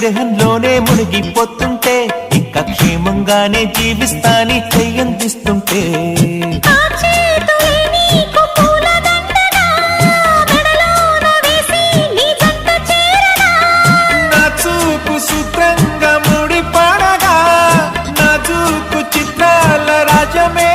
విరహంలోనే మునిగిపోతుంటే ఇంకా క్షేమంగానే జీవిస్తాని చెయ్యందిస్తుంటే నా చూపు సూత్రంగా ముడిపడగా నా చూపు చిత్రాల రాజమే